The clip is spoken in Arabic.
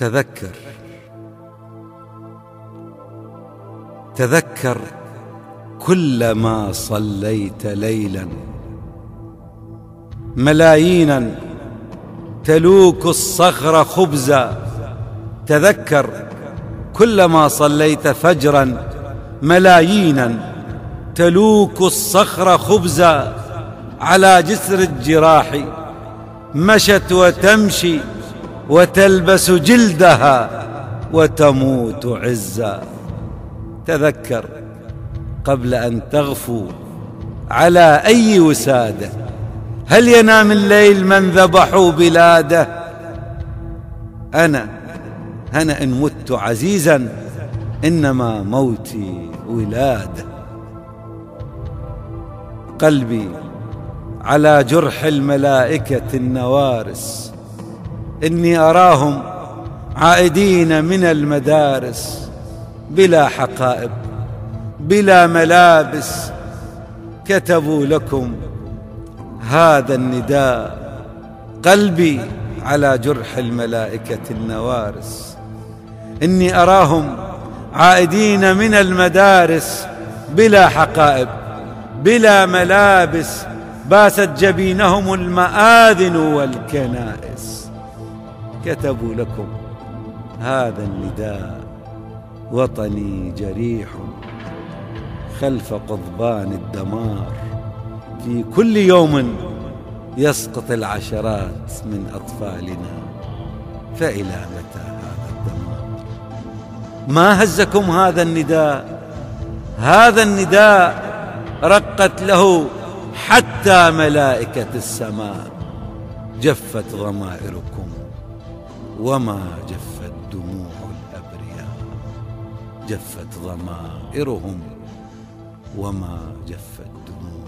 تذكر تذكر كلما صليت ليلا ملايينا تلوك الصخر خبزا. تذكر كلما صليت فجرا ملايينا تلوك الصخر خبزا. على جسر الجراح مشت وتمشي وتلبس جلدها وتموت عزا. تذكر قبل أن تغفو على أي وسادة، هل ينام الليل من ذبحوا بلاده؟ أنا إن مت عزيزا إنما موتي ولادة. قلبي على جرح الملائكة النوارس، إني أراهم عائدين من المدارس بلا حقائب بلا ملابس. كتبوا لكم هذا النداء. قلبي على جرح الملائكة النوارس، إني أراهم عائدين من المدارس بلا حقائب بلا ملابس. باست جبينهم المآذن والكنائس. كتبوا لكم هذا النداء. وطني جريح خلف قضبان الدمار، في كل يوم يسقط العشرات من أطفالنا، فإلى متى هذا الدمار؟ ما هزكم هذا النداء؟ هذا النداء رقت له حتى ملائكة السماء. جفت ضمائركم وما جفت دموع الأبرياء. جفت ضمائرهم وما جفت دموع